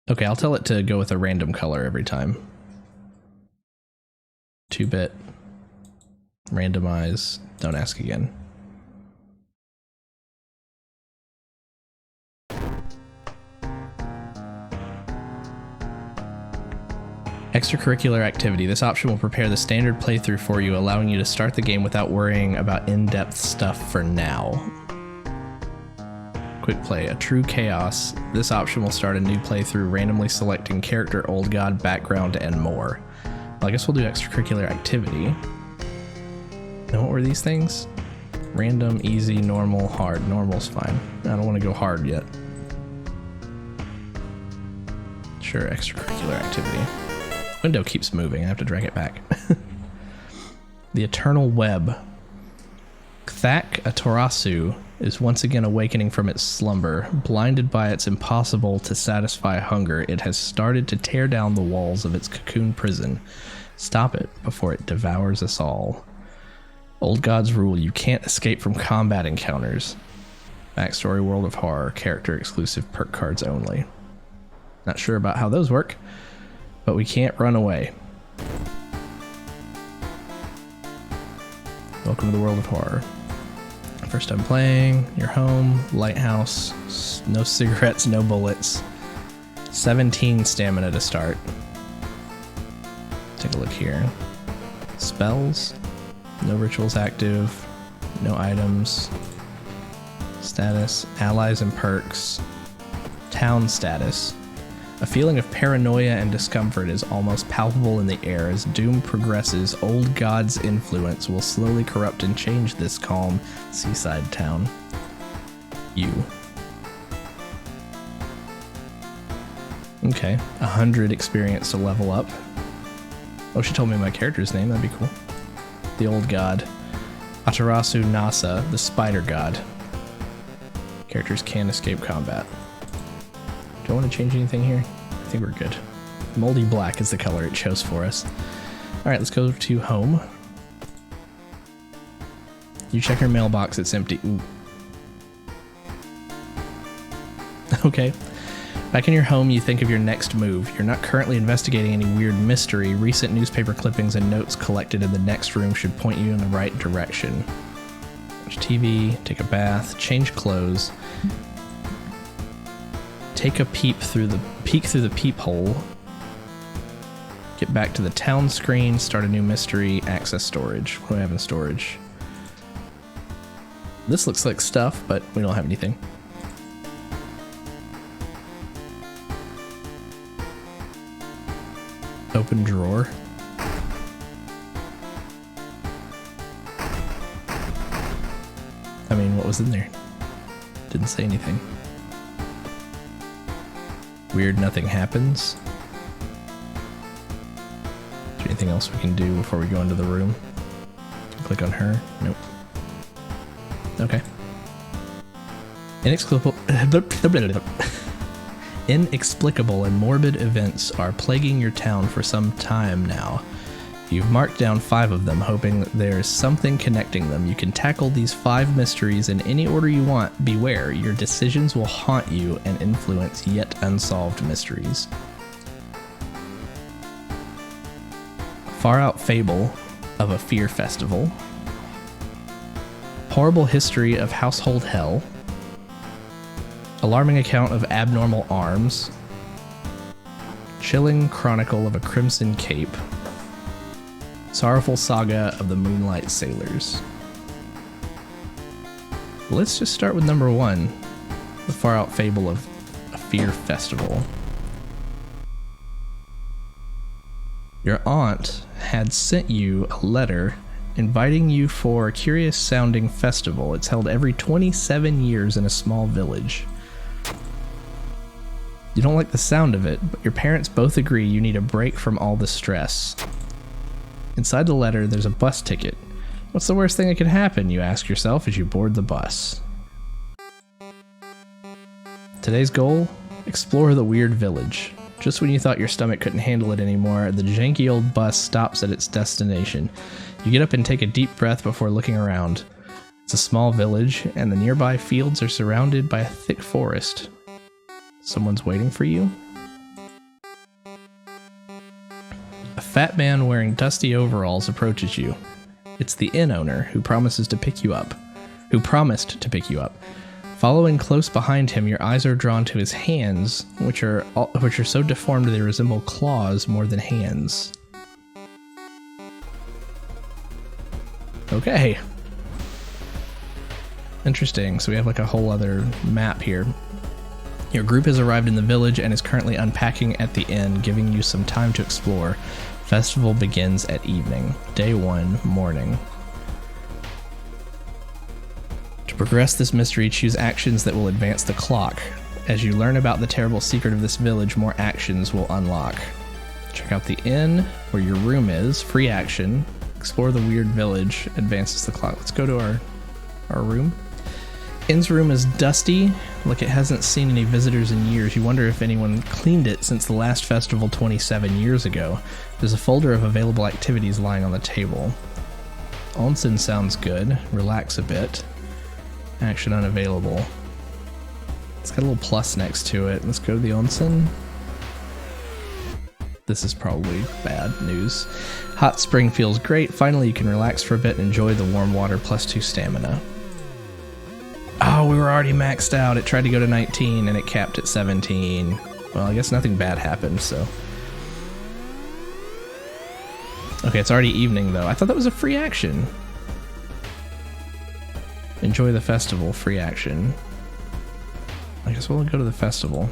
Okay, I'll tell it to go with a random color every time. 2-bit. Randomize. Don't ask again. Extracurricular activity. This option will prepare the standard playthrough for you, allowing you to start the game without worrying about in-depth stuff for now. Quick play. A true chaos. This option will start a new playthrough, randomly selecting character, old god, background, and more. Well, I guess we'll do extracurricular activity. And what were these things? Random, easy, normal, hard. Normal's fine. I don't want to go hard yet. Sure, extracurricular activity. Window keeps moving. I have to drag it back. The Eternal Web. Kthak Atorassu is once again awakening from its slumber. Blinded by its impossible to satisfy hunger, it has started to tear down the walls of its cocoon prison. Stop it before it devours us all. Old gods rule. You can't escape from combat encounters. Backstory: World of Horror. Character exclusive. Perk cards only. Not sure about how those work, but we can't run away. Welcome to the World of Horror. First time playing, you're home, lighthouse, no cigarettes, no bullets. 17 stamina to start. Take a look here. Spells, no rituals active, no items. Status, allies and perks. Town status. A feeling of paranoia and discomfort is almost palpable in the air. As doom progresses, old god's influence will slowly corrupt and change this calm seaside town. You. Okay, 100 experience to level up. Oh, she told me my character's name, that'd be cool. The old god. Amaterasu Nasa, the spider god. Characters can escape combat. Do I want to change anything here? I think we're good. Moldy black is the color it chose for us. Alright, let's go to home. You check your mailbox, it's empty. Ooh. Okay. Back in your home, you think of your next move. You're not currently investigating any weird mystery. Recent newspaper clippings and notes collected in the next room should point you in the right direction. Watch TV, take a bath, change clothes. Take a peek through the peephole. Get back to the town screen, start a new mystery, access storage. What do I have in storage? This looks like stuff, but we don't have anything. Open drawer. I mean, what was in there? Didn't say anything. Weird, nothing happens. Is there anything else we can do before we go into the room? Click on her. Nope. Okay. Inexplicable and morbid events are plaguing your town for some time now. You've marked down 5 of them, hoping there's something connecting them. You can tackle these 5 mysteries in any order you want. Beware, your decisions will haunt you and influence yet unsolved mysteries. Far Out Fable of a Fear Festival. Horrible history of household hell. Alarming account of abnormal arms. Chilling chronicle of a crimson cape. Sorrowful saga of the Moonlight Sailors. Let's just start with number 1. The Far Out Fable of a Fear Festival. Your aunt had sent you a letter inviting you for a curious sounding festival. It's held every 27 years in a small village. You don't like the sound of it, but your parents both agree you need a break from all the stress. Inside the letter, there's a bus ticket. What's the worst thing that could happen, you ask yourself as you board the bus. Today's goal? Explore the weird village. Just when you thought your stomach couldn't handle it anymore, the janky old bus stops at its destination. You get up and take a deep breath before looking around. It's a small village, and the nearby fields are surrounded by a thick forest. Someone's waiting for you? fat man wearing dusty overalls approaches you. It's the inn owner who promised to pick you up. Following close behind him, your eyes are drawn to his hands, which are so deformed they resemble claws more than hands. Okay. Interesting. So we have like a whole other map here. Your group has arrived in the village and is currently unpacking at the inn, giving you some time to explore. Festival begins at evening. Day 1, morning. To progress this mystery, choose actions that will advance the clock. As you learn about the terrible secret of this village, more actions will unlock. Check out the inn, where your room is. Free action. Explore the weird village. Advances the clock. Let's go to our room. Inn's room is dusty, like it hasn't seen any visitors in years. You wonder if anyone cleaned it since the last festival 27 years ago. There's a folder of available activities lying on the table. Onsen sounds good. Relax a bit. Action unavailable. It's got a little plus next to it. Let's go to the onsen. This is probably bad news. Hot spring feels great. Finally, you can relax for a bit and enjoy the warm water plus 2 stamina. Oh, we were already maxed out. It tried to go to 19 and it capped at 17. Well, I guess nothing bad happened, so. Okay, it's already evening though. I thought that was a free action. Enjoy the festival, free action. I guess we'll go to the festival.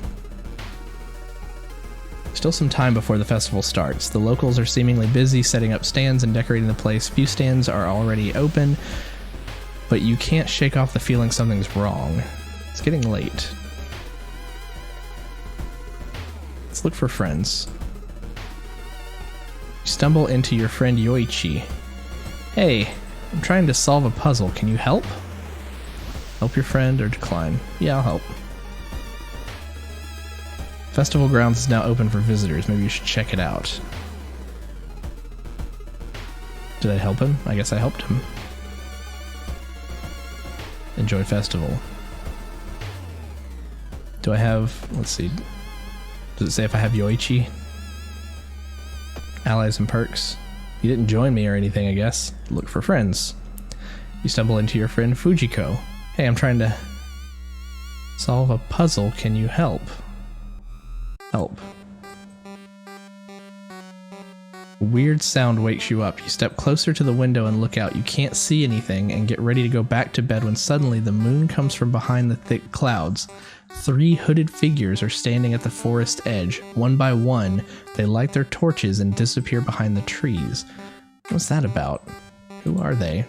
Still some time before the festival starts. The locals are seemingly busy setting up stands and decorating the place. Few stands are already open, but you can't shake off the feeling something's wrong. It's getting late. Let's look for friends. You stumble into your friend Yoichi. Hey, I'm trying to solve a puzzle. Can you help? Help your friend or decline? Yeah, I'll help. Festival grounds is now open for visitors. Maybe you should check it out. Did I help him? I guess I helped him. Enjoy festival. Do I have... let's see. Does it say if I have Yoichi? Allies and perks. You didn't join me or anything, I guess. Look for friends. You stumble into your friend Fujiko. Hey, I'm trying to solve a puzzle. Can you help? Help. A weird sound wakes you up. You step closer to the window and look out. You can't see anything and get ready to go back to bed when suddenly the moon comes from behind the thick clouds. 3 hooded figures are standing at the forest edge. One by one, they light their torches and disappear behind the trees. What's that about? Who are they?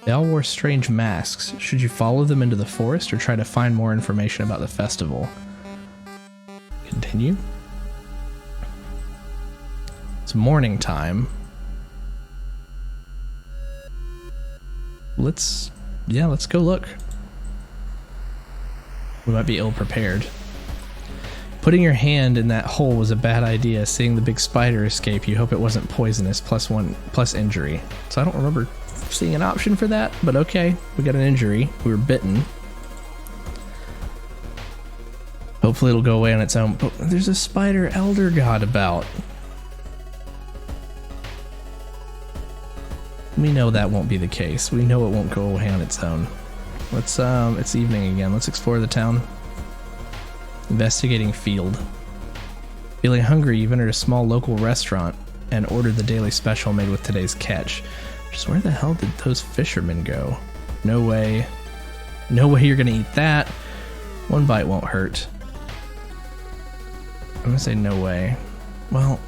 They all wore strange masks. Should you follow them into the forest or try to find more information about the festival? Continue. It's morning time. Let's go look. We might be ill prepared. Putting your hand in that hole was a bad idea. Seeing the big spider escape, you hope it wasn't poisonous, plus injury. So I don't remember seeing an option for that, but okay. We got an injury. We were bitten. Hopefully it'll go away on its own. But there's a spider elder god about. We know that won't be the case. We know it won't go away on its own. Let's, it's evening again. Let's explore the town. Investigating field. Feeling hungry, you've entered a small local restaurant and ordered the daily special made with today's catch. Just where the hell did those fishermen go? No way. No way you're gonna eat that. One bite won't hurt. I'm gonna say no way. Well,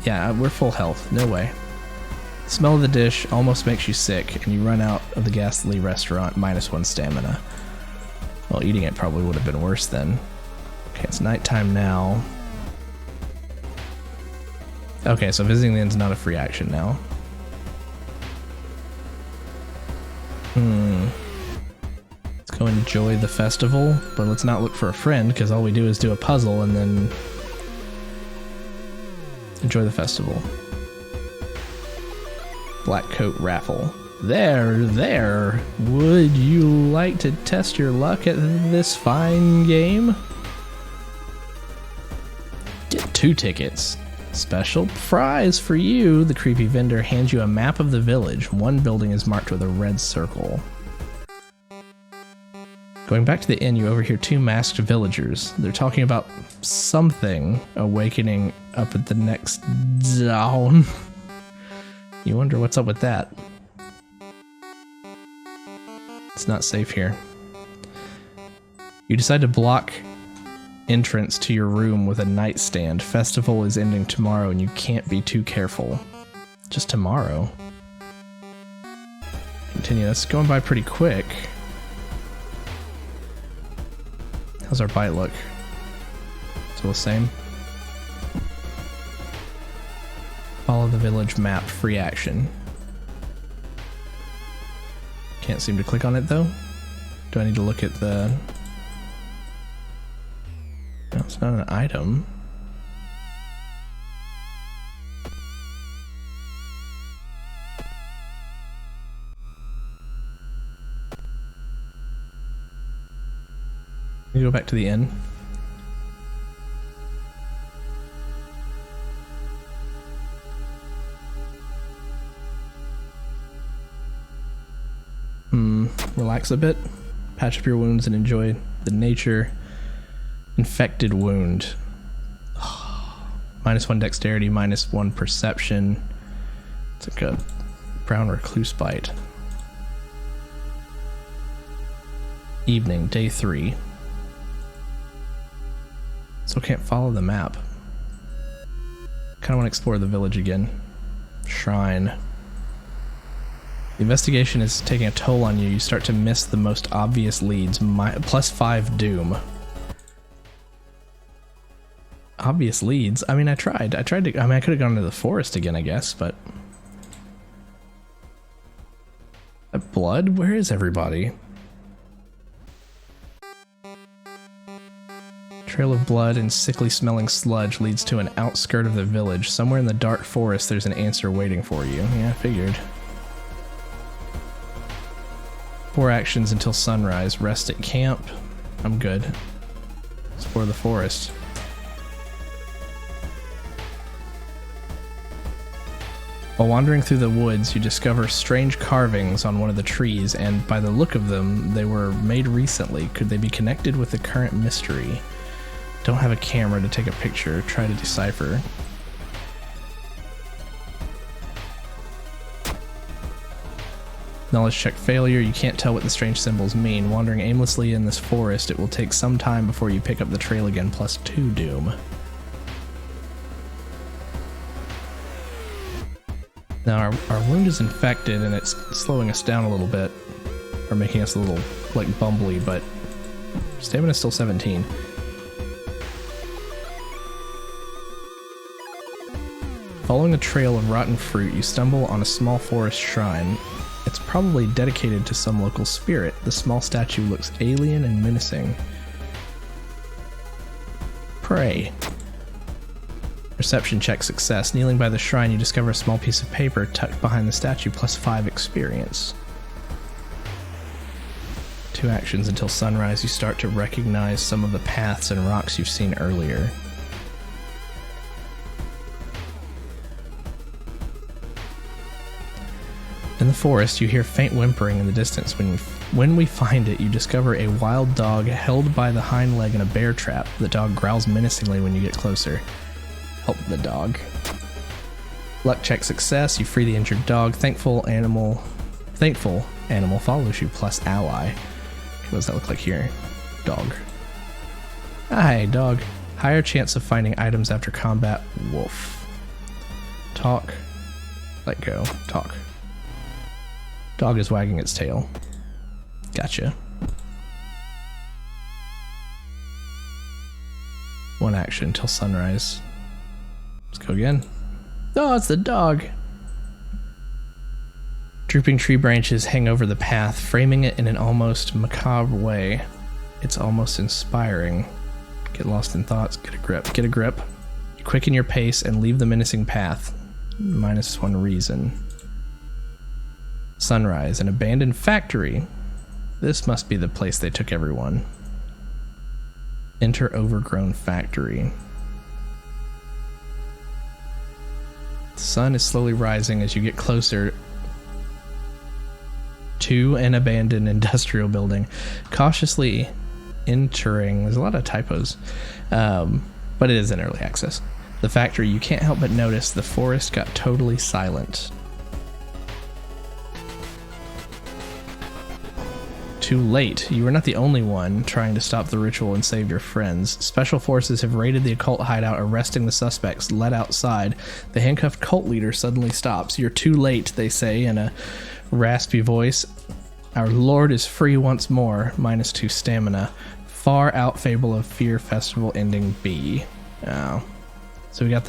yeah, we're full health. No way. Smell of the dish almost makes you sick, and you run out of the ghastly restaurant, -1 stamina. Well, eating it probably would have been worse then. Okay, it's nighttime now. Okay, so visiting the inn's not a free action now. Let's go enjoy the festival, but let's not look for a friend, because all we do is do a puzzle and then enjoy the festival. Black coat raffle. There. Would you like to test your luck at this fine game? Get 2 tickets. Special prize for you. The creepy vendor hands you a map of the village. One building is marked with a red circle. Going back to the inn, you overhear two masked villagers. They're talking about something awakening up at the next zone. You wonder what's up with that. It's not safe here. You decide to block entrance to your room with a nightstand. Festival is ending tomorrow and you can't be too careful. Just tomorrow. Continue. That's going by pretty quick. How's our bite look? Still the same? Follow the village map, free action. Can't seem to click on it though. Do I need to look at the... No, it's not an item. Let me go back to the inn. Relax a bit, patch up your wounds and enjoy the nature. Infected wound. -1 dexterity, -1 perception. It's like a brown recluse bite. Evening, day 3. Still can't follow the map. Kinda wanna explore the village again. Shrine. The investigation is taking a toll on you. You start to miss the most obvious leads. +5 doom. Obvious leads? I mean, I tried to, I mean, I could have gone to the forest again, I guess, but... Blood? Where is everybody? Trail of blood and sickly smelling sludge leads to an outskirt of the village. Somewhere in the dark forest, there's an answer waiting for you. Yeah, I figured. 4 actions until sunrise. Rest at camp. I'm good. Explore the forest. While wandering through the woods, you discover strange carvings on one of the trees, and by the look of them, they were made recently. Could they be connected with the current mystery? Don't have a camera to take a picture. Try to decipher. Knowledge check failure. You can't tell what the strange symbols mean. Wandering aimlessly in this forest, it will take some time before you pick up the trail again, +2 doom. Now our wound is infected and it's slowing us down a little bit, or making us a little like bumbly, but stamina is still 17. Following a trail of rotten fruit, you stumble on a small forest shrine. It's probably dedicated to some local spirit. The small statue looks alien and menacing. Pray. Perception check success. Kneeling by the shrine, you discover a small piece of paper tucked behind the statue, +5 experience. 2 actions until sunrise. You start to recognize some of the paths and rocks you've seen earlier. In the forest, you hear faint whimpering in the distance. When we find it, you discover a wild dog held by the hind leg in a bear trap. The dog growls menacingly when you get closer. Help the dog. Luck check success. You free the injured dog. Thankful animal follows you +ally. What does that look like here? Dog. Hi, dog. Higher chance of finding items after combat. Wolf. Talk. Let go. Talk. Dog is wagging its tail. Gotcha. 1 action till sunrise. Let's go again. Oh, it's the dog. Drooping tree branches hang over the path, framing it in an almost macabre way. It's almost inspiring. Get lost in thoughts. Get a grip. Get a grip. You quicken your pace and leave the menacing path. -1 reason. Sunrise, an abandoned factory. This must be the place they took everyone. Enter overgrown factory. sun is slowly rising as you get closer to an abandoned industrial building. Cautiously entering, there's a lot of typos, but it is in early access. The factory, you can't help but notice the forest got totally silent. Too late. You were not the only one trying to stop the ritual and save your friends. Special forces have raided the occult hideout, arresting the suspects. Led outside, the handcuffed cult leader suddenly stops. You're too late, they say in a raspy voice. Our lord is free once more, -2 stamina. Far out Fable of Fear Festival ending B. Oh. So we got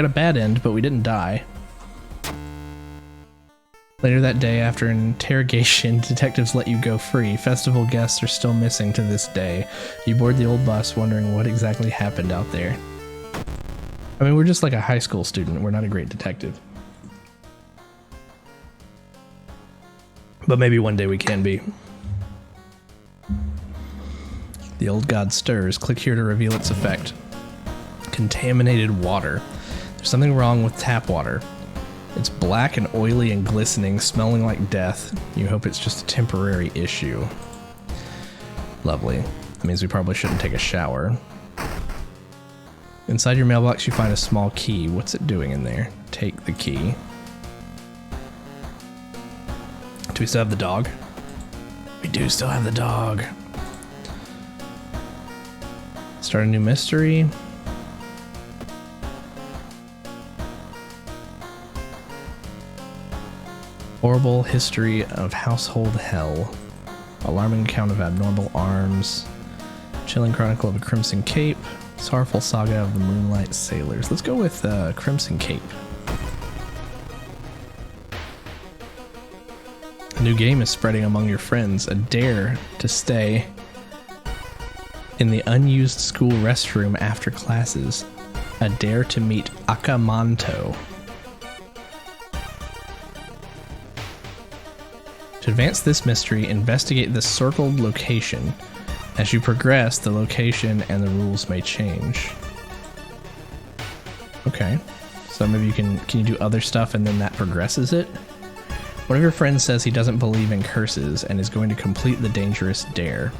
a bad end, but we didn't die. Later that day, after an interrogation, detectives let you go free. Festival guests are still missing to this day. You board the old bus, wondering what exactly happened out there. I mean, we're just like a high school student. We're not a great detective. But maybe one day we can be. The old god stirs. Click here to reveal its effect. Contaminated water. There's something wrong with tap water. It's black and oily and glistening, smelling like death. You hope it's just a temporary issue. Lovely. That means we probably shouldn't take a shower. Inside your mailbox, you find a small key. What's it doing in there? Take the key. Do we still have the dog? We do still have the dog. Start a new mystery. Horrible history of household hell. Alarming account of abnormal arms. Chilling chronicle of a crimson cape. Sorrowful saga of the moonlight sailors. Let's go with Crimson Cape. A new game is spreading among your friends. A dare to stay in the unused school restroom after classes. A dare to meet Akamanto. To advance this mystery, investigate the circled location. As you progress, the location and the rules may change. Okay, so maybe can you do other stuff and then that progresses it? One of your friends says he doesn't believe in curses and is going to complete the dangerous dare.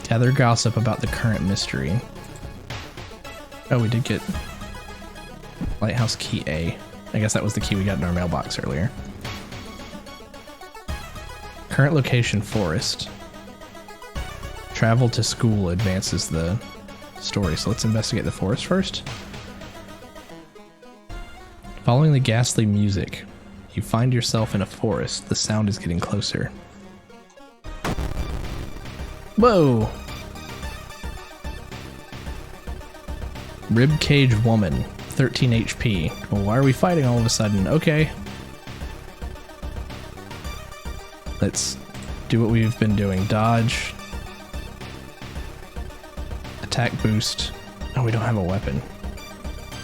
Gather gossip about the current mystery. Oh, we did get Lighthouse Key A. I guess that was the key we got in our mailbox earlier. Current location, forest. Travel to school advances the story, so let's investigate the forest first. Following the ghastly music, you find yourself in a forest. The sound is getting closer. Whoa! Ribcage woman, 13 HP. Well, why are we fighting all of a sudden? Okay. Let's do what we've been doing. Dodge. Attack boost. Oh, we don't have a weapon.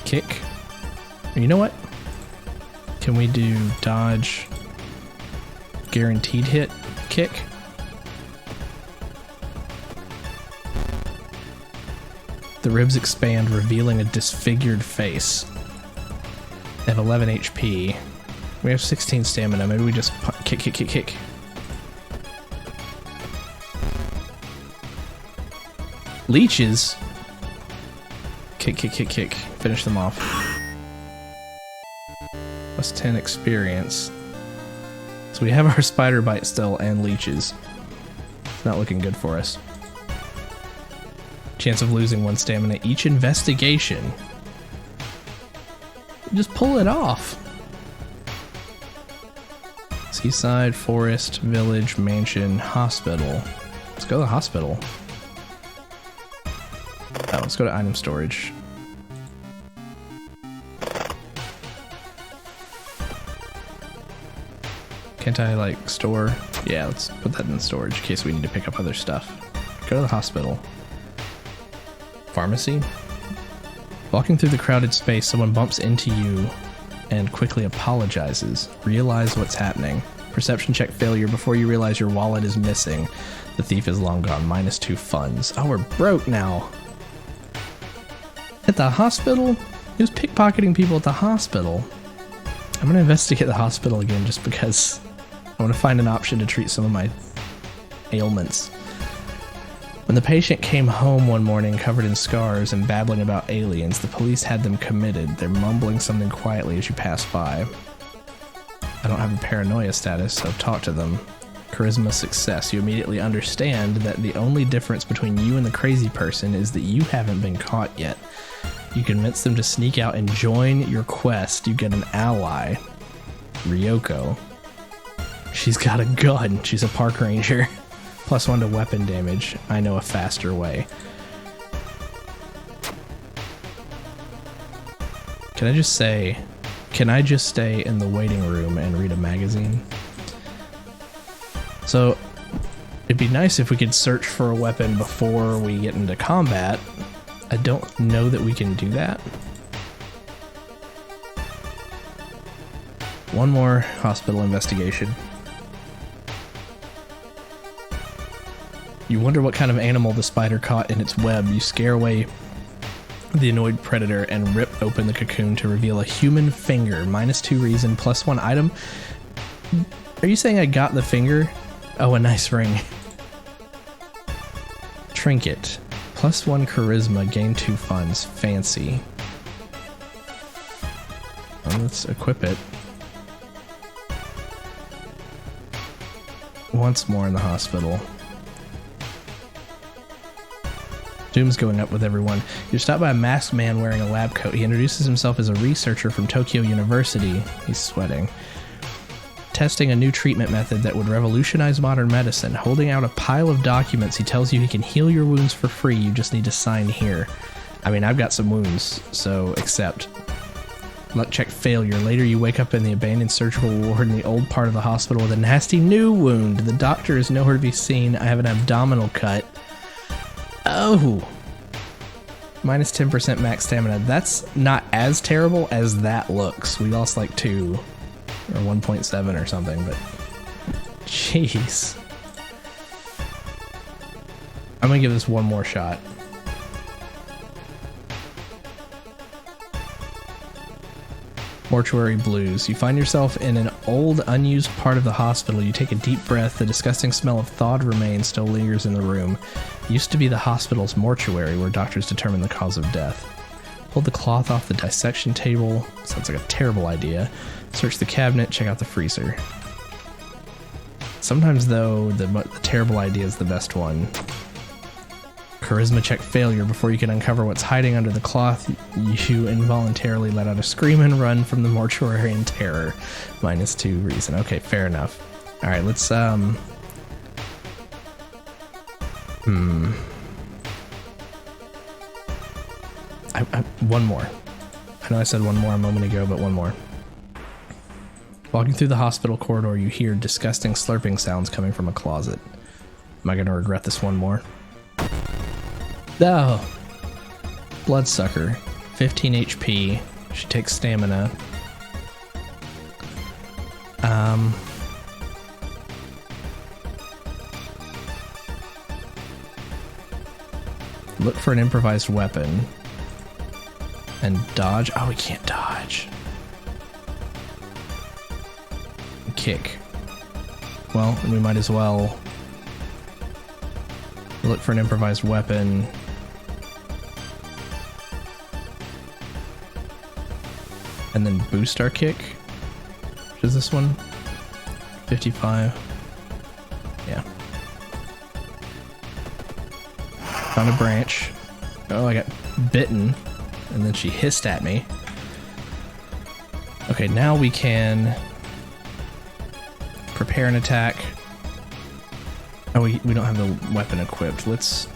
Kick. You know what? Can we do dodge? Guaranteed hit? Kick? The ribs expand, revealing a disfigured face. They have 11 HP. We have 16 stamina. Maybe we just kick, kick, kick, kick. Leeches. Kick, kick, kick, kick. Finish them off. Plus 10 experience. So we have our spider bite still and leeches. It's not looking good for us. Chance of losing 1 stamina each investigation. Just pull it off. Seaside, forest, village, mansion, hospital. Let's go to the hospital. Oh, let's go to item storage. Can't I, like, store? Yeah, let's put that in storage in case we need to pick up other stuff. Go to the hospital. Pharmacy? Walking through the crowded space, someone bumps into you and quickly apologizes. Realize what's happening. Perception check failure before you realize your wallet is missing. The thief is long gone. -2 funds. Oh, we're broke now. At the hospital? He was pickpocketing people at the hospital. I'm gonna investigate the hospital again just because I want to find an option to treat some of my ailments. When the patient came home one morning covered in scars and babbling about aliens, the police had them committed. They're mumbling something quietly as you pass by. I don't have a paranoia status, so talk to them. Charisma success. You immediately understand that the only difference between you and the crazy person is that you haven't been caught yet. You convince them to sneak out and join your quest. You get an ally. Ryoko. She's got a gun. She's a park ranger. +1 to weapon damage. I know a faster way. Can I just stay in the waiting room and read a magazine? So it'd be nice if we could search for a weapon before we get into combat. I don't know that we can do that. One more hospital investigation. You wonder what kind of animal the spider caught in its web. You scare away the annoyed predator and rip open the cocoon to reveal a human finger. -2 reason, +1 item. Are you saying I got the finger? Oh, a nice ring. Trinket. +1 charisma, gain 2 funds. Fancy. Well, let's equip it. Once more in the hospital. Doom's going up with everyone. You're stopped by a masked man wearing a lab coat. He introduces himself as a researcher from Tokyo University. He's sweating. Testing a new treatment method that would revolutionize modern medicine. Holding out a pile of documents, he tells you he can heal your wounds for free. You just need to sign here. I mean, I've got some wounds, so accept. Luck check failure. Later you wake up in the abandoned surgical ward in the old part of the hospital with a nasty new wound. The doctor is nowhere to be seen. I have an abdominal cut. Oh! -10% max stamina. That's not as terrible as that looks. We lost like 2 or 1.7 or something, but jeez. I'm gonna give this one more shot. Mortuary blues. You find yourself in an old, unused part of the hospital. You take a deep breath. The disgusting smell of thawed remains still lingers in the room. It used to be the hospital's mortuary where doctors determine the cause of death. Pull the cloth off the dissection table. Sounds like a terrible idea. Search the cabinet. Check out the freezer. Sometimes, though, the terrible idea is the best one. Charisma check failure. Before you can uncover what's hiding under the cloth, you involuntarily let out a scream and run from the mortuary in terror. -2 reason. Okay, fair enough. Alright, let's, one more. I know I said one more a moment ago, but one more. Walking through the hospital corridor, you hear disgusting slurping sounds coming from a closet. Am I gonna regret this one more? Oh, bloodsucker, 15 HP. She takes stamina. Look for an improvised weapon and dodge. Oh, we can't dodge. Kick. Well, we might as well look for an improvised weapon. And then boost our kick. Which is this one? 55. Yeah. Found a branch. Oh, I got bitten. And then she hissed at me. Okay, now we can prepare an attack. Oh, we don't have the weapon equipped. Let's...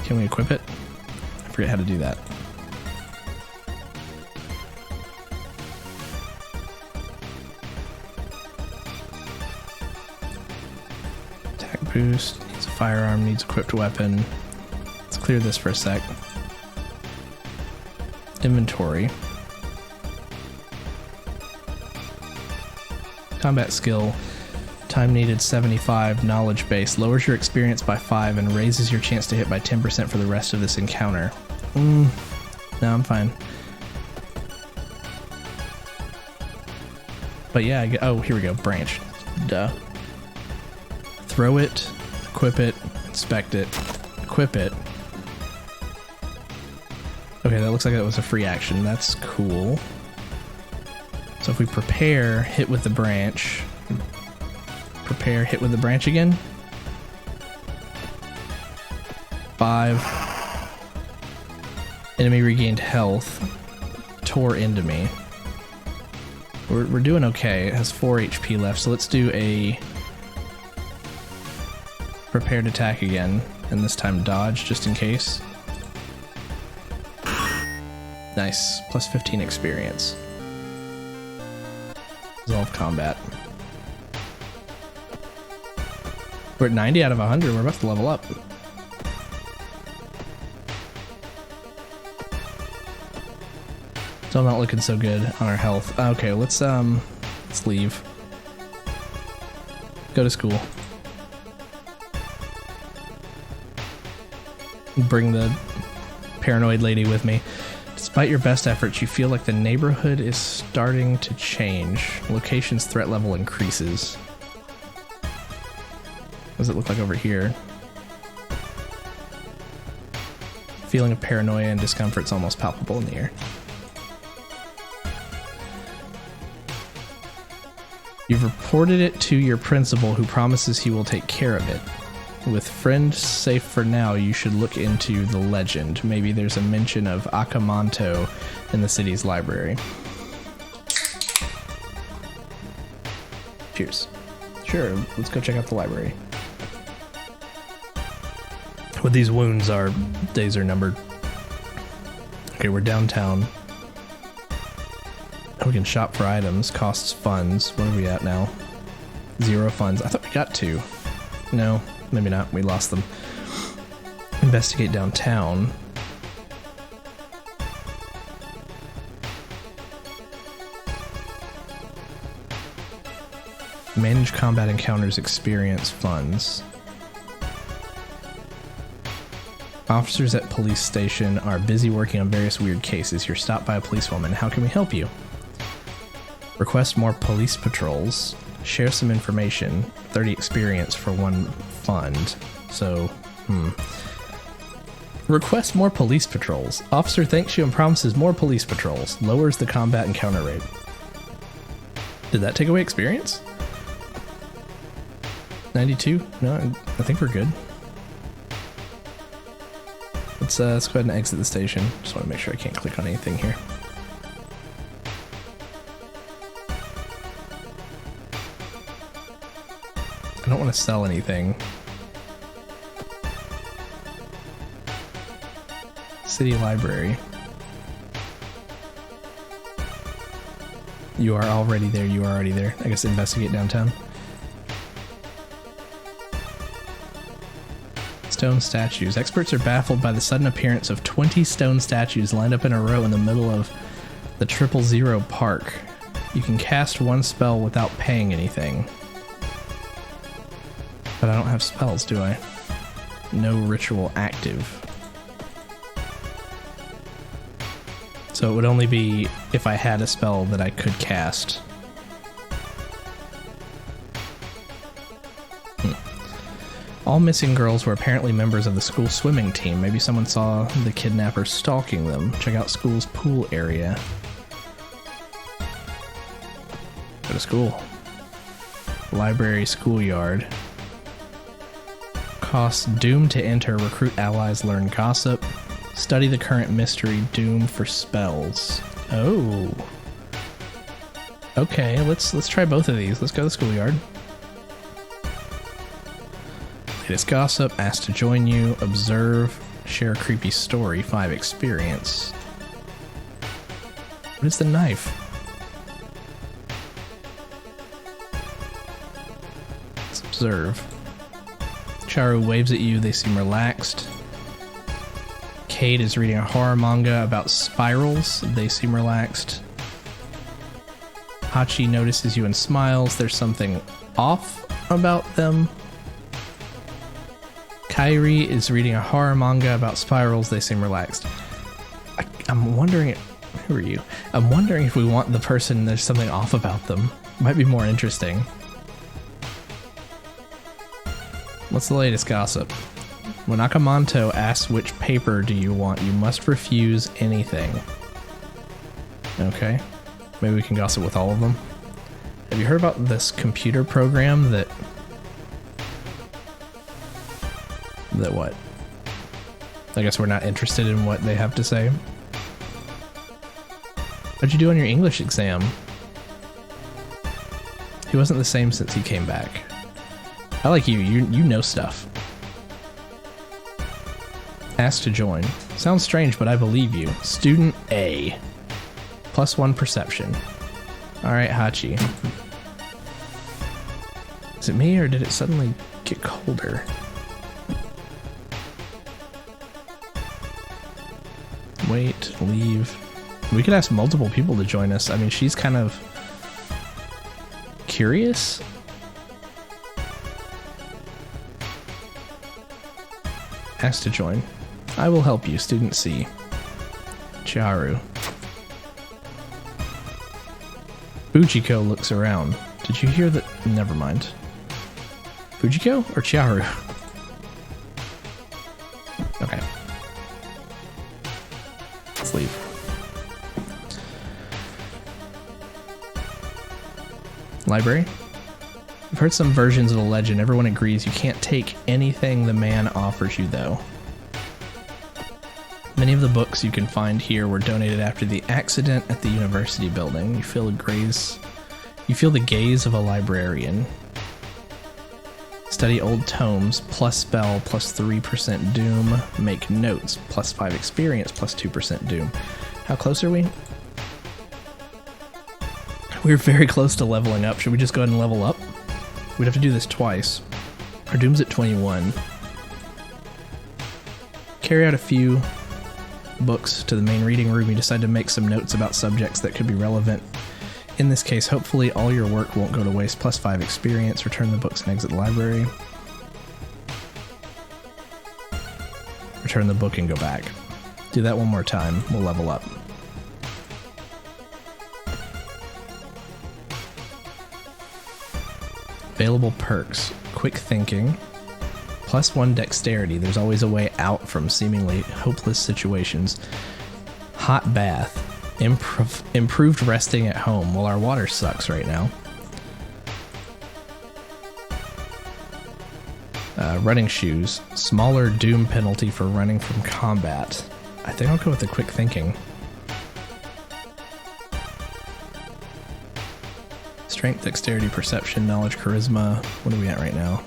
Can we equip it? I forget how to do that. Attack boost, needs a firearm, needs equipped weapon. Let's clear this for a sec. Inventory. Combat skill. Time needed 75, knowledge base. Lowers your experience by 5 and raises your chance to hit by 10% for the rest of this encounter. No, I'm fine. But yeah, oh, here we go. Branch. Duh. Throw it, equip it, inspect it, equip it. Okay, that looks like that was a free action. That's cool. So if we prepare, hit with the branch. Prepare, hit with the branch again. 5. Enemy regained health. Tore into me. We're doing okay. It has 4 HP left, so let's do a prepared attack again, and this time dodge just in case. Nice. Plus 15 experience. Resolve combat. We're at 90 out of 100. We're about to level up. Still not looking so good on our health. Okay, let's leave. Go to school. Bring the paranoid lady with me. Despite your best efforts, you feel like the neighborhood is starting to change. Location's threat level increases. What does it look like over here? Feeling of paranoia and discomfort is almost palpable in the air. You've reported it to your principal, who promises he will take care of it. With friend safe for now, you should look into the legend. Maybe there's a mention of Akamanto in the city's library. Cheers. Sure, let's go check out the library. With these wounds, our days are numbered. Okay, we're downtown. We can shop for items, costs funds. What are we at now? 0 funds. I thought we got 2. No, maybe not. We lost them. Investigate downtown. Manage combat encounters, experience funds. Officers at police station are busy working on various weird cases. You're stopped by a policewoman. How can we help you? Request more police patrols. Share some information. 30 experience for 1 fund. So, Request more police patrols. Officer thanks you and promises more police patrols. Lowers the combat encounter rate. Did that take away experience? 92? No, I think we're good. Let's go ahead and exit the station. Just want to make sure I can't click on anything here. I don't want to sell anything. City library. You are already there. You are already there. I guess investigate downtown. Stone statues. Experts are baffled by the sudden appearance of 20 stone statues lined up in a row in the middle of the 000 Park. You can cast 1 spell without paying anything. But I don't have spells, do I? No ritual active. So it would only be if I had a spell that I could cast. All missing girls were apparently members of the school swimming team. Maybe someone saw the kidnapper stalking them. Check out school's pool area. Go to school. Library, schoolyard. Costs doom to enter. Recruit allies, learn gossip. Study the current mystery, doom for spells. Oh. Okay, let's try both of these. Let's go to the schoolyard. Latest gossip, ask to join you, observe, share a creepy story, 5 experience. What is the knife? Let's observe. Charu waves at you, they seem relaxed. Kate is reading a horror manga about spirals, they seem relaxed. Hachi notices you and smiles, there's something off about them. Kairi is reading a horror manga about spirals. They seem relaxed. I'm wondering, who are you? I'm wondering if we want the person, there's something off about them. Might be more interesting. What's the latest gossip? When Akamanto asks which paper do you want, you must refuse anything. Okay. Maybe we can gossip with all of them. Have you heard about this computer program that what? I guess we're not interested in what they have to say. What'd you do on your English exam? He wasn't the same since he came back. I like you. You know stuff. Ask to join. Sounds strange, but I believe you. Student A. +1 perception. Alright, Hachi. Is it me, or did it suddenly get colder? Wait, leave. We could ask multiple people to join us. I mean, she's kind of curious. Ask to join. I will help you, Student C. Chiharu. Fujiko looks around. Did you hear that? Never mind. Fujiko or Chiharu? Okay. Let's leave. Library? I've heard some versions of the legend. Everyone agrees you can't take anything the man offers you, though. Many of the books you can find here were donated after the accident at the university building. You feel the gaze of a librarian. Study old tomes, plus spell, plus 3% doom. Make notes, plus 5 experience, plus 2% doom. How close are we? We're very close to leveling up. Should we just go ahead and level up? We'd have to do this twice. Our doom's at 21. Carry out a few books to the main reading room. You decide to make some notes about subjects that could be relevant. In this case, hopefully all your work won't go to waste. Plus 5 experience. Return the books and exit the library. Return the book and go back. Do that one more time. We'll level up. Available perks. Quick thinking. +1 dexterity. There's always a way out from seemingly hopeless situations. Hot bath. Improved resting at home. Well, our water sucks right now. Running shoes. Smaller doom penalty for running from combat. I think I'll go with the quick thinking. Strength, dexterity, perception, knowledge, charisma. What are we at right now?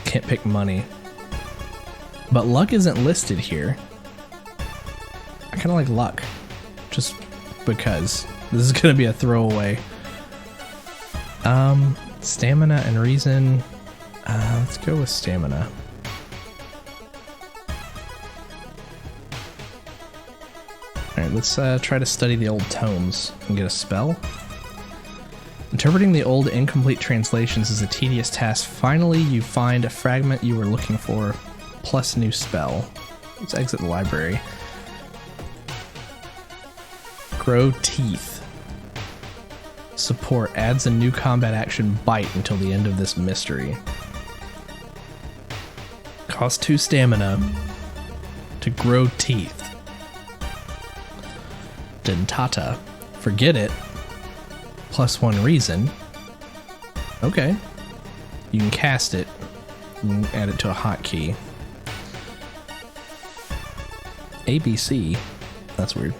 Can't pick money. But luck isn't listed here. I kind of like luck. Just because. This is going to be a throwaway. Stamina and reason. Let's go with stamina. Alright, let's try to study the old tomes and get a spell. Interpreting the old incomplete translations is a tedious task. Finally, you find a fragment you were looking for, plus new spell. Let's exit the library. Grow teeth. Support adds a new combat action, bite, until the end of this mystery. Cost 2 stamina to grow teeth. Dentata. Forget it. +1 reason. Okay. You can cast it. You can add it to a hotkey. ABC. That's weird.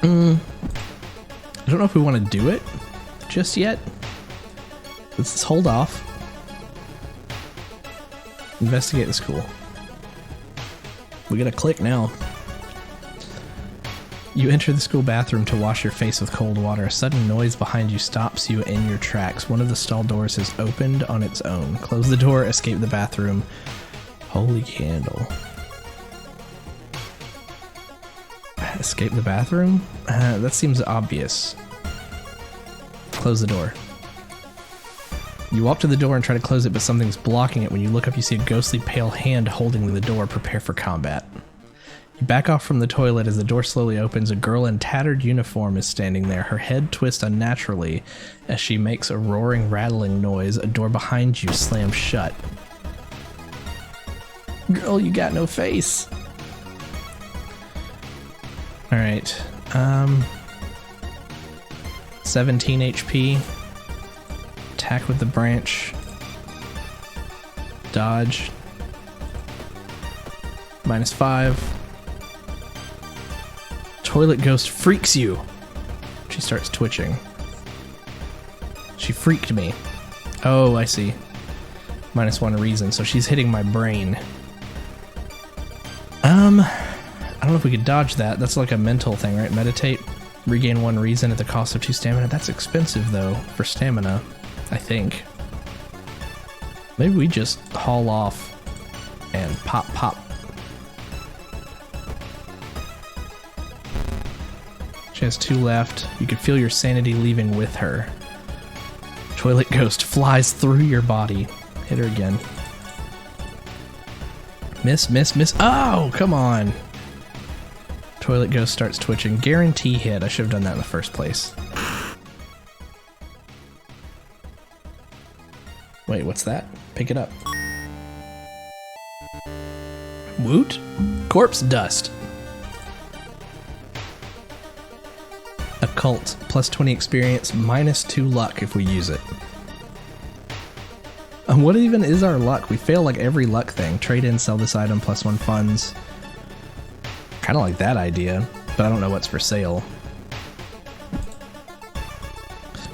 I don't know if we want to do it just yet. Let's hold off. Investigate the school. We get a click now. You enter the school bathroom to wash your face with cold water. A sudden noise behind you stops you in your tracks. One of the stall doors has opened on its own. Close the door, escape the bathroom. Holy candle. Escape the bathroom? That seems obvious. Close the door. You walk to the door and try to close it, but something's blocking it. When you look up, you see a ghostly pale hand holding the door. Prepare for combat. You back off from the toilet as the door slowly opens. A girl in tattered uniform is standing there. Her head twists unnaturally as she makes a roaring, rattling noise. A door behind you slams shut. Girl, you got no face. Alright. 17 HP. Attack with the branch. Dodge. -5. Toilet ghost freaks you. She starts twitching. She freaked me. Oh, I see. -1 reason, so she's hitting my brain. I don't know if we could dodge that. That's like a mental thing, right? Meditate. Regain 1 reason at the cost of 2 stamina. That's expensive, though, for stamina, I think. Maybe we just haul off and pop, pop. She has 2 left. You can feel your sanity leaving with her. Toilet ghost flies through your body. Hit her again. Miss, miss, miss. Oh, come on. Toilet ghost starts twitching. Guarantee hit. I should have done that in the first place. Wait, what's that? Pick it up. Woot? Corpse dust. Occult. +20 experience, -2 luck if we use it. What even is our luck? We fail like every luck thing. Trade in, sell this item, +1 funds. Kind of like that idea, but I don't know what's for sale.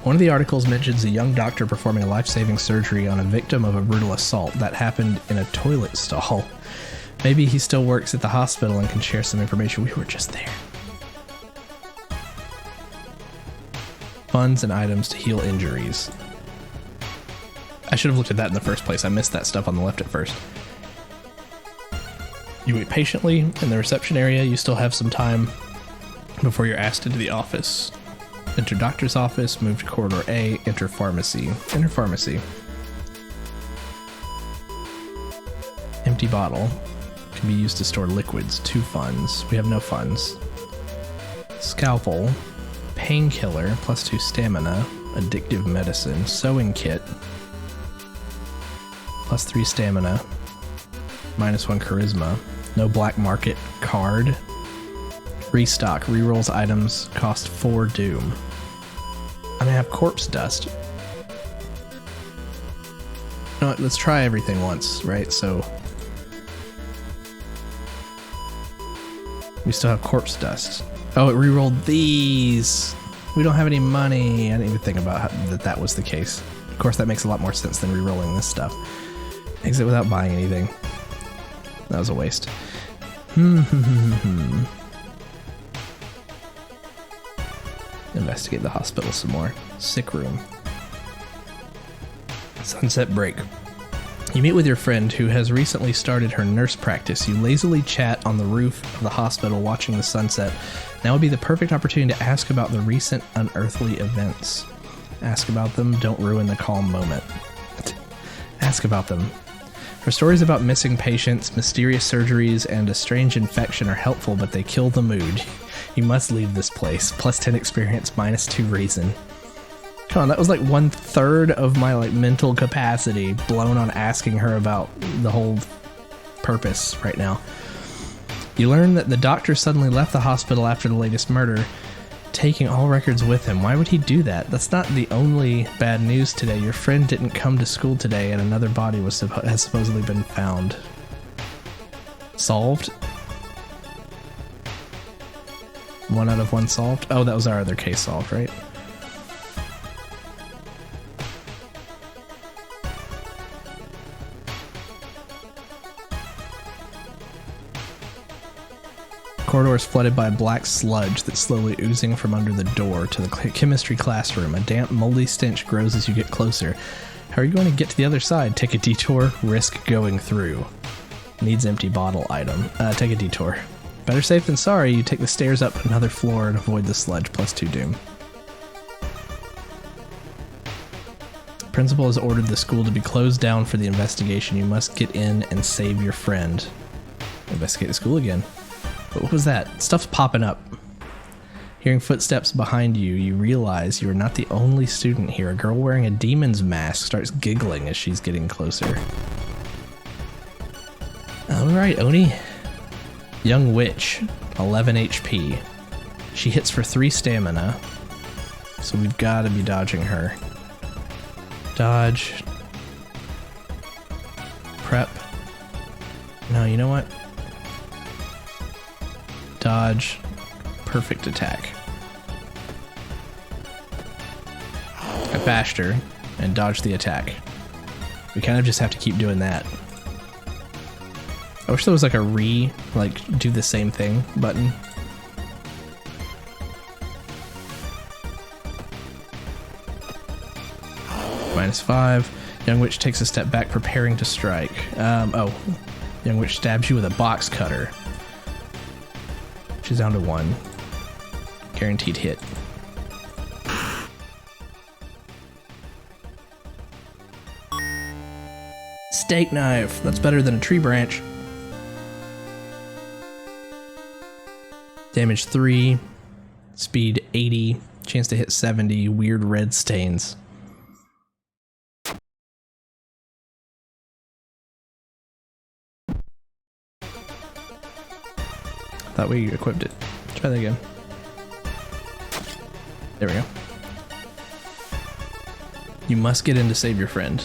One of the articles mentions a young doctor performing a life-saving surgery on a victim of a brutal assault that happened in a toilet stall. Maybe he still works at the hospital and can share some information. We were just there. Funds and items to heal injuries. I should have looked at that in the first place. I missed that stuff on the left at first. You wait patiently in the reception area. You still have some time before you're asked into the office. Enter doctor's office, move to corridor A, enter pharmacy. Enter pharmacy. Empty bottle. Can be used to store liquids. 2 funds. We have no funds. Scalpel. Painkiller, +2 stamina. Addictive medicine. Sewing kit. +3 stamina. -1 charisma. No black market card. Restock. Rerolls items. Cost 4 doom. I mean, I have corpse dust. You know what? Let's try everything once, right? So we still have corpse dust. Oh, it rerolled these. We don't have any money. I didn't even think about that was the case. Of course, that makes a lot more sense than rerolling this stuff. Exit without buying anything. That was a waste. Investigate the hospital some more. Sick room. Sunset break. You meet with your friend who has recently started her nurse practice. You lazily chat on the roof of the hospital watching the sunset. Now would be the perfect opportunity to ask about the recent unearthly events. Ask about them, don't ruin the calm moment. Ask about them. Her stories about missing patients, mysterious surgeries, and a strange infection are helpful, but they kill the mood. You must leave this place. +10 experience, -2 reason. Come on, that was like 1/3 of my mental capacity blown on asking her about the whole purpose right now. You learn that the doctor suddenly left the hospital after the latest murder, taking all records with him. Why would he do that? That's not the only bad news today. Your friend didn't come to school today, and another body has supposedly been found. Solved? 1 out of 1 solved? Oh, that was our other case solved, right? Corridor is flooded by black sludge that's slowly oozing from under the door to the chemistry classroom. A damp, moldy stench grows as you get closer. How are you going to get to the other side? Take a detour, risk going through. Needs empty bottle item. Take a detour. Better safe than sorry. You take the stairs up another floor and avoid the sludge, plus 2 doom. Principal has ordered the school to be closed down for the investigation. You must get in and save your friend. Investigate the school again. But what was that? Stuff's popping up. Hearing footsteps behind you, you realize you are not the only student here. A girl wearing a demon's mask starts giggling as she's getting closer. Alright, Oni. Young witch, 11 HP. She hits for 3 stamina, so we've got to be dodging her. Dodge. Prep. No, you know what? Dodge. Perfect attack. I bashed her and dodged the attack. We kind of just have to keep doing that. I wish there was like a do the same thing button. -5. Young witch takes a step back, preparing to strike. Young witch stabs you with a box cutter. She's down to 1. Guaranteed hit. Steak knife. That's better than a tree branch. Damage 3. Speed 80. Chance to hit 70. Weird red stains. Thought we equipped it. Try that again. There we go. You must get in to save your friend.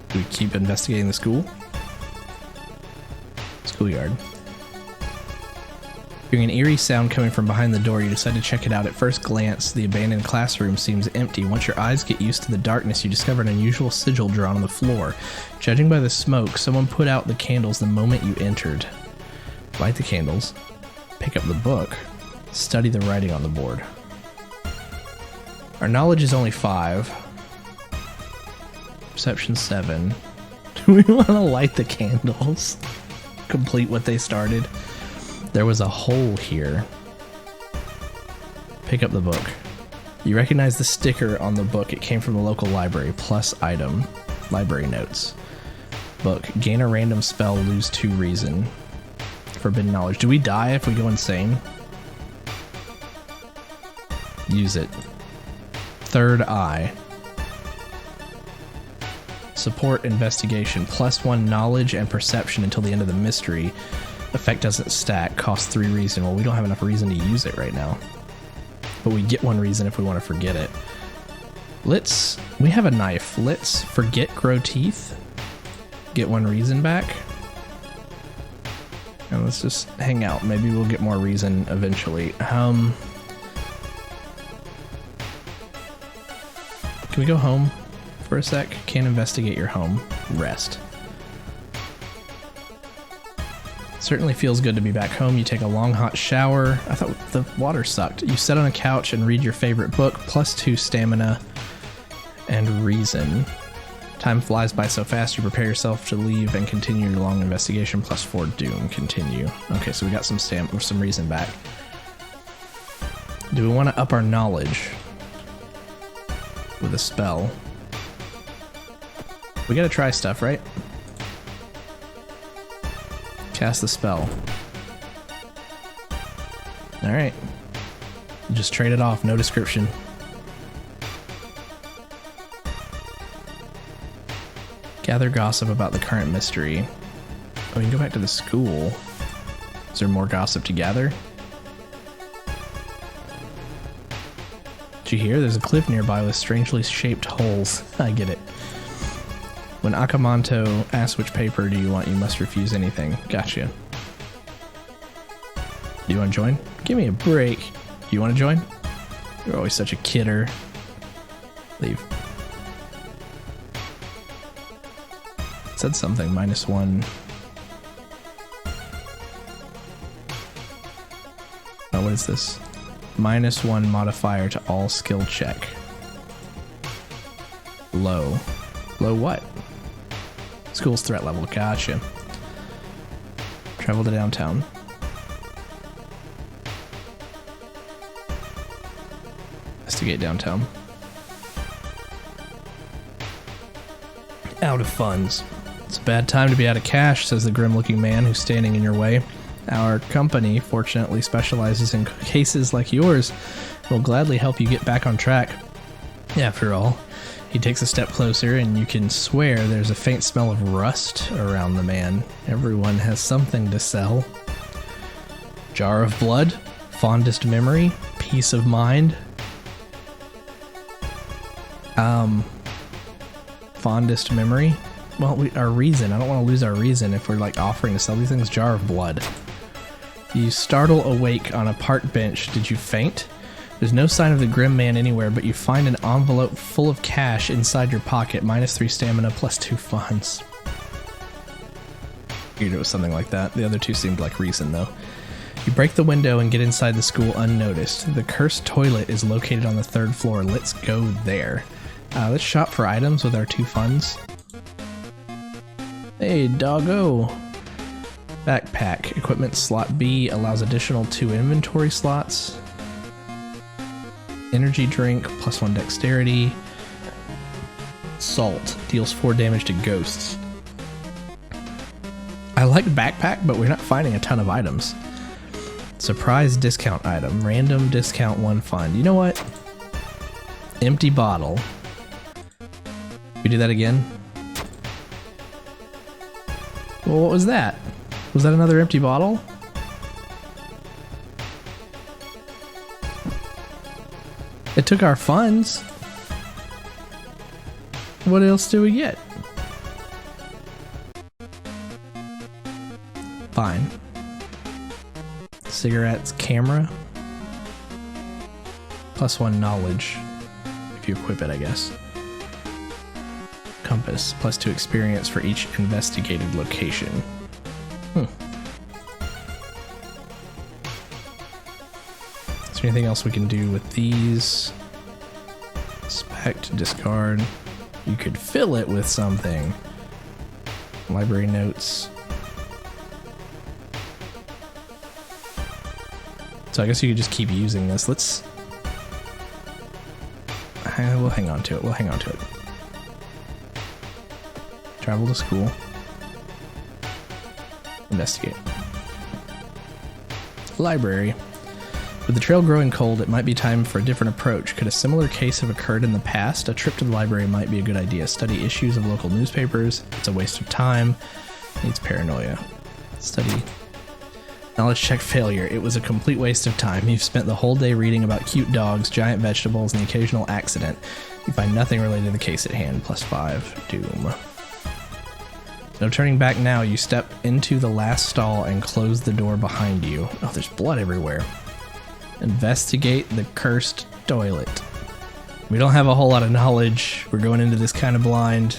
Do we keep investigating the school? Schoolyard. Hearing an eerie sound coming from behind the door, you decide to check it out. At first glance, the abandoned classroom seems empty. Once your eyes get used to the darkness, you discover an unusual sigil drawn on the floor. Judging by the smoke, someone put out the candles the moment you entered. Light the candles, pick up the book, study the writing on the board. Our knowledge is only 5. Perception 7. Do we want to light the candles? Complete what they started? There was a hole here. Pick up the book. You recognize the sticker on the book. It came from the local library. Plus item. Library notes. Book. Gain a random spell, lose 2 reason. Forbidden knowledge. Do we die if we go insane? Use it. Third eye. Support investigation. +1 knowledge and perception until the end of the mystery. Effect doesn't stack. Costs 3 reason. Well, we don't have enough reason to use it right now. But we get 1 reason if we want to forget it. We have a knife. Let's forget grow teeth. Get 1 reason back. And let's just hang out. Maybe we'll get more reason eventually. Can we go home for a sec? Can't investigate your home. Rest. Certainly feels good to be back home. You take a long hot shower. I thought the water sucked. You sit on a couch and read your favorite book. +2 stamina and reason. Time flies by so fast, you prepare yourself to leave and continue your long investigation. +4 doom. Continue. Okay, so we got some reason back. Do we want to up our knowledge with a spell? We gotta try stuff, right? Cast the spell. Alright. Just trade it off, no description. Gather gossip about the current mystery. Oh, we can go back to the school. Is there more gossip to gather? Did you hear? There's a cliff nearby with strangely shaped holes. I get it. When Akamanto asks which paper do you want, you must refuse anything. Gotcha. Do you want to join? Give me a break. Do you want to join? You're always such a kidder. Leave. It said something. -1. Oh, what is this? -1 modifier to all skill check. Low. Low what? School's threat level. Gotcha. Travel to downtown. Investigate downtown. Out of funds. It's a bad time to be out of cash, says the grim-looking man who's standing in your way. Our company, fortunately, specializes in cases like yours and will gladly help you get back on track. After all, he takes a step closer and you can swear there's a faint smell of rust around the man. Everyone has something to sell. Jar of blood, fondest memory, peace of mind. Fondest memory? Well, our reason. I don't want to lose our reason if we're like offering to sell these things. Jar of blood. You startle awake on a park bench. Did you faint? There's no sign of the grim man anywhere, but you find an envelope full of cash inside your pocket. -3 stamina, +2 funds. Figured it was something like that. The other two seemed like reason, though. You break the window and get inside the school unnoticed. The cursed toilet is located on the 3rd floor. Let's go there. Let's shop for items with our 2 funds. Hey, doggo. Backpack. Equipment slot B allows additional 2 inventory slots. Energy drink, +1 dexterity. Salt deals 4 damage to ghosts. I like backpack, but we're not finding a ton of items. Surprise discount item. Random discount 1 fund. You know what? Empty bottle. We do that again? Well, what was that? Was that another empty bottle? It took our funds. What else do we get? Fine. Cigarettes, camera. +1 knowledge. If you equip it, I guess. Compass, +2 experience for each investigated location. Is there anything else we can do with these? Inspect, discard. You could fill it with something. Library notes. So I guess you could just keep using this. Let's... we'll hang on to it. We'll hang on to it. Travel to school. Investigate. Library. With the trail growing cold, it might be time for a different approach. Could a similar case have occurred in the past? A trip to the library might be a good idea. Study issues of local newspapers. It's a waste of time. Needs paranoia. Study. Knowledge check failure. It was a complete waste of time. You've spent the whole day reading about cute dogs, giant vegetables, and the occasional accident. You find nothing related to the case at hand. +5. Doom. No turning back now. You step into the last stall and close the door behind you. Oh, there's blood everywhere. Investigate the cursed toilet. We don't have a whole lot of knowledge. We're going into this kind of blind.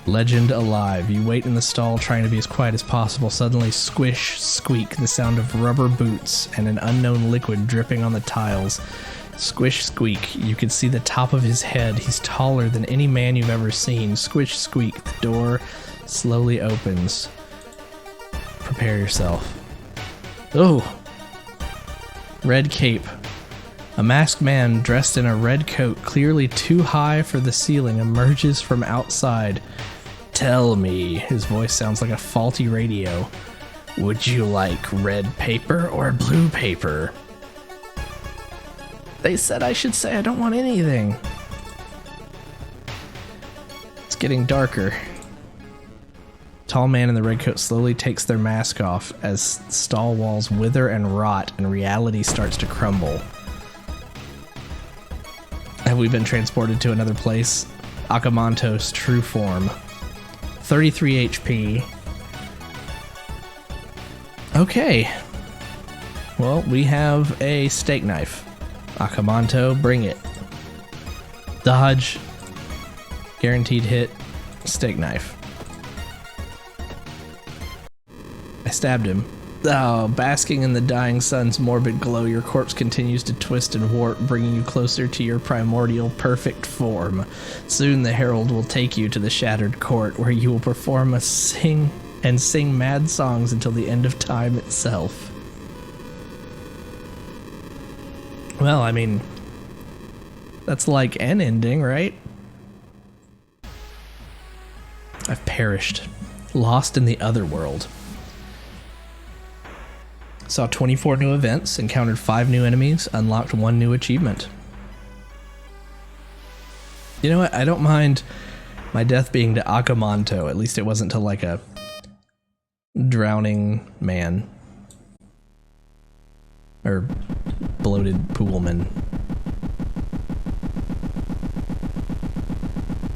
Legend alive. You wait in the stall trying to be as quiet as possible. Suddenly, squish, squeak, the sound of rubber boots and an unknown liquid dripping on the tiles. Squish, squeak. You can see the top of his head. He's taller than any man you've ever seen. Squish, squeak. The door slowly opens. Prepare yourself. Oh. Red cape. A masked man dressed in a red coat, clearly too high for the ceiling, emerges from outside. Tell me. His voice sounds like a faulty radio. Would you like red paper or blue paper? They said I should say I don't want anything. It's getting darker. Tall man in the red coat slowly takes their mask off as stall walls wither and rot and reality starts to crumble. Have we been transported to another place? Akamanto's true form. 33 HP. Okay. Well, we have a steak knife. Akamanto, bring it. Dodge. Guaranteed hit. Steak knife. I stabbed him. Oh, basking in the dying sun's morbid glow, your corpse continues to twist and warp, bringing you closer to your primordial perfect form. Soon the herald will take you to the shattered court, where you will perform a sing mad songs until the end of time itself. Well, I mean, that's like an ending, right? I've perished, lost in the other world. Saw 24 new events, encountered 5 new enemies, unlocked 1 new achievement. You know what? I don't mind my death being to Akamanto. At least it wasn't to like a drowning man. Or bloated poolman.